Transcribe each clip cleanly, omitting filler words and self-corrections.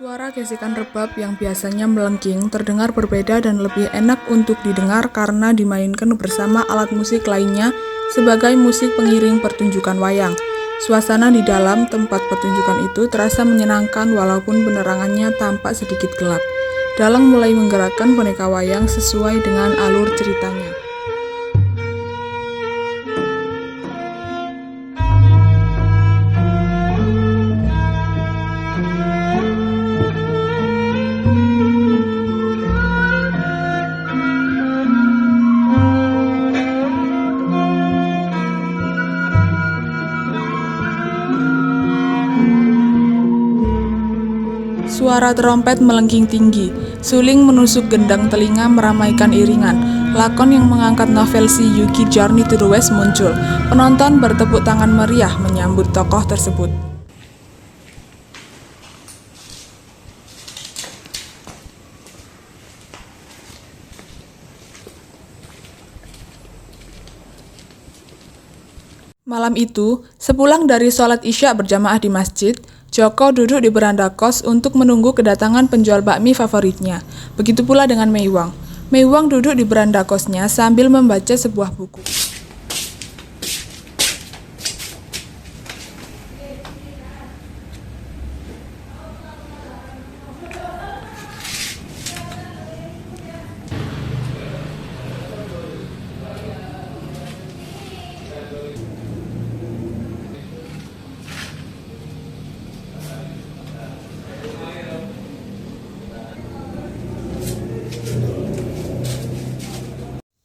Suara gesekan rebab yang biasanya melengking terdengar berbeda dan lebih enak untuk didengar karena dimainkan bersama alat musik lainnya sebagai musik pengiring pertunjukan wayang. Suasana di dalam tempat pertunjukan itu terasa menyenangkan walaupun penerangannya tampak sedikit gelap. Dalang mulai menggerakkan boneka wayang sesuai dengan alur ceritanya. Suara trompet melengking tinggi, suling menusuk gendang telinga meramaikan iringan. Lakon yang mengangkat novel si Yuki Journey to the West muncul. Penonton bertepuk tangan meriah menyambut tokoh tersebut. Malam itu, sepulang dari sholat Isya berjamaah di masjid, Joko duduk di beranda kos untuk menunggu kedatangan penjual bakmi favoritnya. Begitu pula dengan Meiwang. Meiwang duduk di beranda kosnya sambil membaca sebuah buku.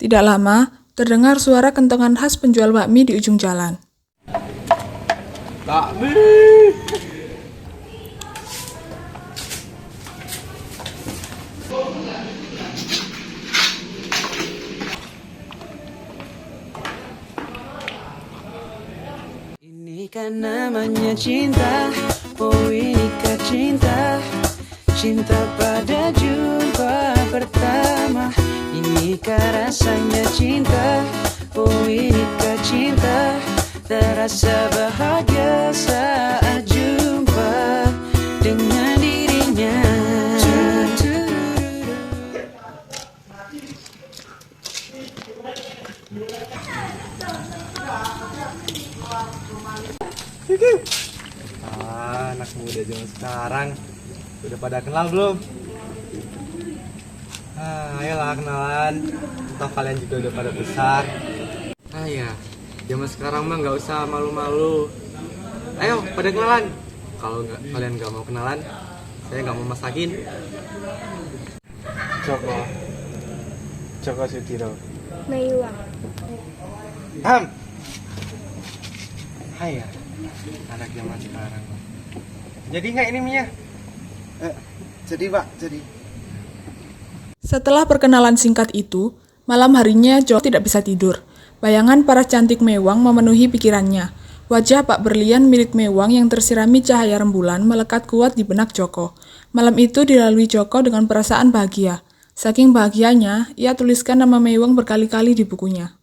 Tidak lama, terdengar suara kentongan khas penjual bakmi di ujung jalan. Bakmi! Ini kan namanya cinta, oh ini kan cinta, cinta pada jumpa pertama. Inikah rasanya cinta, oh inikah cinta, terasa bahagia saat jumpa dengan dirinya. Anak muda zaman sekarang udah pada kenal belum? Ayolah kenalan, toh kalian juga udah pada besar. Ya, zaman sekarang mah nggak usah malu-malu. Ayo pada kenalan. Kalau kalian nggak mau kenalan, saya nggak mau masakin. Joko Sudiro. Meiwang. Ya, anak zaman sekarang. Jadi nggak ini Mia? Jadi Pak, jadi. Setelah perkenalan singkat itu, malam harinya Joko tidak bisa tidur. Bayangan para cantik Meiwang memenuhi pikirannya. Wajah Pak Berlian milik Meiwang yang tersirami cahaya rembulan melekat kuat di benak Joko. Malam itu dilalui Joko dengan perasaan bahagia. Saking bahagianya, ia tuliskan nama Meiwang berkali-kali di bukunya.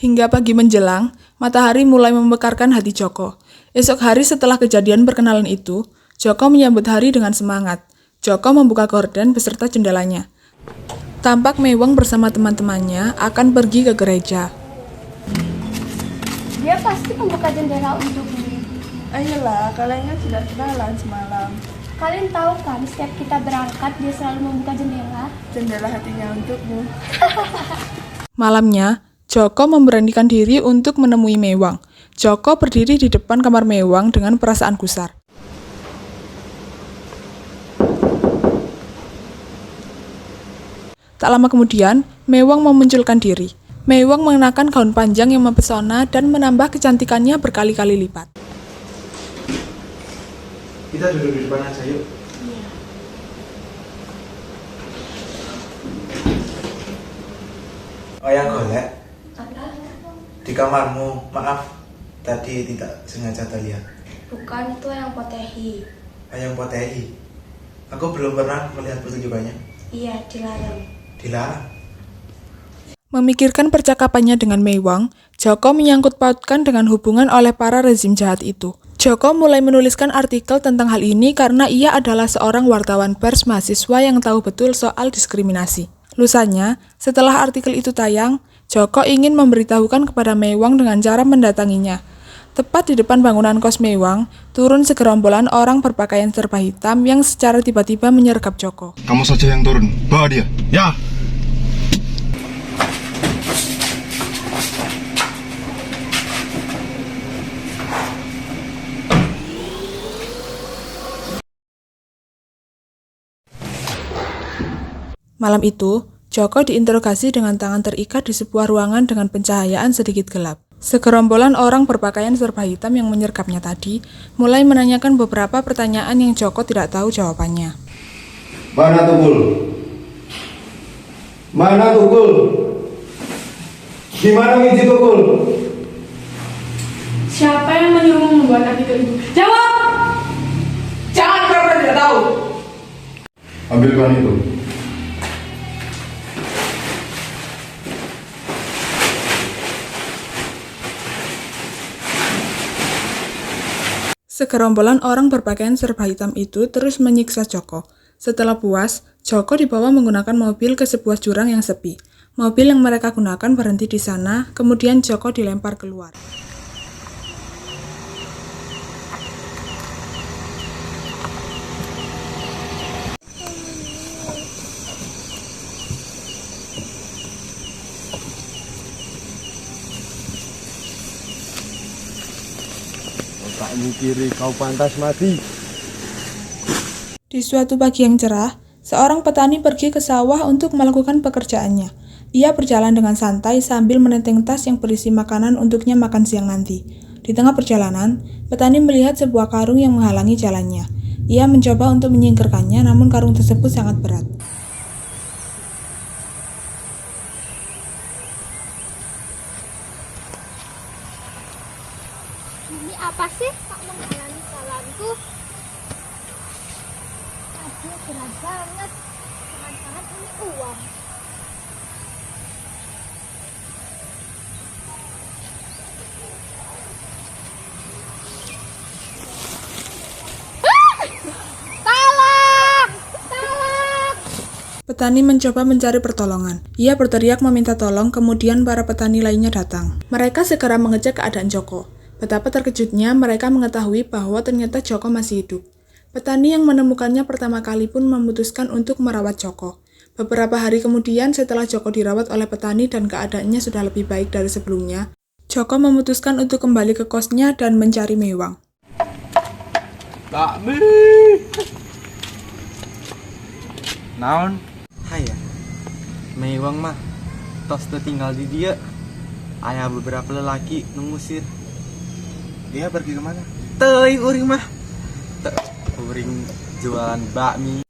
Hingga pagi menjelang, matahari mulai memekarkan hati Joko. Esok hari setelah kejadian perkenalan itu, Joko menyambut hari dengan semangat. Joko membuka gorden beserta jendelanya. Tampak Meiwang bersama teman-temannya akan pergi ke gereja. Dia pasti membuka jendela untukmu. Ayolah, kalian kan sudah kenalan semalam. Kalian tahu kan, setiap kita berangkat dia selalu membuka jendela. Jendela hatinya untukmu. Malamnya, Joko memberanikan diri untuk menemui Meiwang. Joko berdiri di depan kamar Meiwang dengan perasaan gusar. Tak lama kemudian, Meiwang memunculkan diri. Meiwang mengenakan gaun panjang yang mempesona dan menambah kecantikannya berkali-kali lipat. Kita duduk di depan aja yuk. Oh yang golek di kamarmu, maaf tadi tidak sengaja terlihat? Bukan, itu yang potehi. Ayam potehi. Aku belum pernah melihat pertunjukannya. Iya, dilarang. Dilarang. Memikirkan percakapannya dengan Mei Wang, Joko menyangkut pautkan dengan hubungan oleh para rezim jahat itu. Joko mulai menuliskan artikel tentang hal ini karena ia adalah seorang wartawan pers mahasiswa yang tahu betul soal diskriminasi. Lusanya, setelah artikel itu tayang, Joko ingin memberitahukan kepada Mei Wang dengan cara mendatanginya. Tepat di depan bangunan kos Mei Wang, turun segerombolan orang berpakaian serba hitam yang secara tiba-tiba menyergap Joko. Kamu saja yang turun, bawa dia. Ya! Malam itu, Joko diinterogasi dengan tangan terikat di sebuah ruangan dengan pencahayaan sedikit gelap. Segerombolan orang berpakaian serba hitam yang menyergapnya tadi mulai menanyakan beberapa pertanyaan yang Joko tidak tahu jawabannya. Mana Tukul? Mana Tukul? Di mana Wiji Tukul? Siapa yang menyuruh membuat artikel itu? Jawab! Jangan pura-pura tidak tahu. Ambilkan itu. Segerombolan orang berpakaian serba hitam itu terus menyiksa Joko. Setelah puas, Joko dibawa menggunakan mobil ke sebuah jurang yang sepi. Mobil yang mereka gunakan berhenti di sana, kemudian Joko dilempar keluar. Otakmu kiri, kau pantas mati. Di suatu pagi yang cerah, seorang petani pergi ke sawah untuk melakukan pekerjaannya. Ia berjalan dengan santai sambil menenteng tas yang berisi makanan untuknya makan siang nanti. Di tengah perjalanan, petani melihat sebuah karung yang menghalangi jalannya. Ia mencoba untuk menyingkirkannya, namun karung tersebut sangat berat. Ini apa sih tak menghalangi jalanku? Aduh, berat banget. Jangan-jangan ini uang. Tolong! Tolong! Petani mencoba mencari pertolongan. Ia berteriak meminta tolong, kemudian para petani lainnya datang. Mereka segera mengecek keadaan Joko. Betapa terkejutnya mereka mengetahui bahwa ternyata Joko masih hidup. Petani yang menemukannya pertama kali pun memutuskan untuk merawat Joko. Beberapa hari kemudian setelah Joko dirawat oleh petani dan keadaannya sudah lebih baik dari sebelumnya, Joko memutuskan untuk kembali ke kosnya dan mencari Mei Wang. Bakmi. Naon? Haya. Mei Wang mah tos teu tinggal di dia. Aya beberapa lelaki ngusir. Dia pergi kemana? Teuing uring mah. Uring jualan bakmi.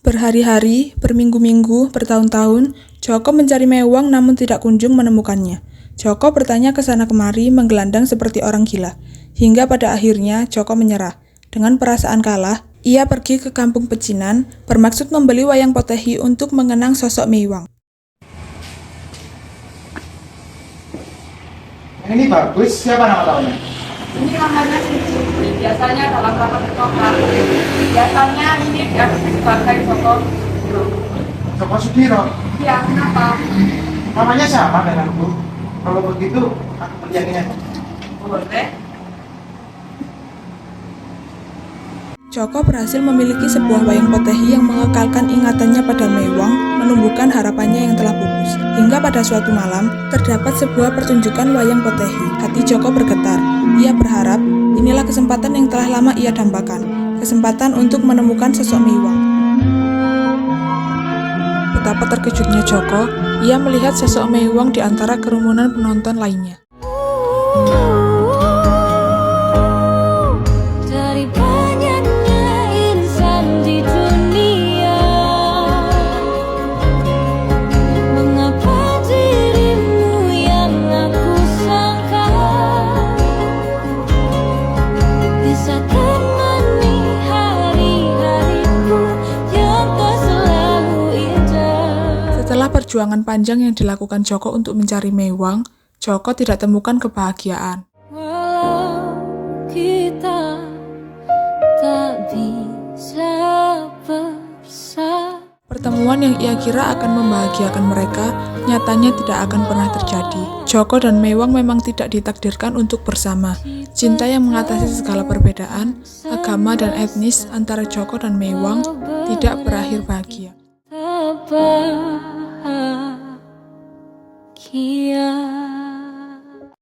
Berhari-hari, berminggu-minggu, bertahun-tahun, Joko mencari Mei Wang namun tidak kunjung menemukannya. Joko bertanya ke sana kemari, menggelandang seperti orang gila. Hingga pada akhirnya Joko menyerah. Dengan perasaan kalah, ia pergi ke kampung pecinan, bermaksud membeli wayang potehi untuk mengenang sosok Mei Wang. Ini bagus, siapa nama tahunnya? Ini namanya Cici. Biasanya dalam rapat ketoprak. Biasanya ini dipakai foto. Joko Sudiro. Ya, kenapa? Namanya sama denganku. Kalau begitu, aku perjanjiannya. Boleh. Joko berhasil memiliki sebuah wayang potehi yang mengekalkan ingatannya pada Mei Wang, menumbuhkan harapannya yang telah pupus. Hingga pada suatu malam, terdapat sebuah pertunjukan wayang potehi. Hati Joko bergetar. Ia berharap inilah kesempatan yang telah lama ia dambakan, kesempatan untuk menemukan sosok Mei Wang. Betapa terkejutnya Joko, ia melihat sosok Mei Wang di antara kerumunan penonton lainnya. Setelah perjuangan panjang yang dilakukan Joko untuk mencari Mewang, Joko tidak temukan kebahagiaan. Walau kita tak bisa bersama. Pertemuan yang ia kira akan membahagiakan mereka, nyatanya tidak akan pernah terjadi. Joko dan Mewang memang tidak ditakdirkan untuk bersama. Cinta yang mengatasi segala perbedaan, agama dan etnis antara Joko dan Mewang tidak berakhir bahagia. Bahagia.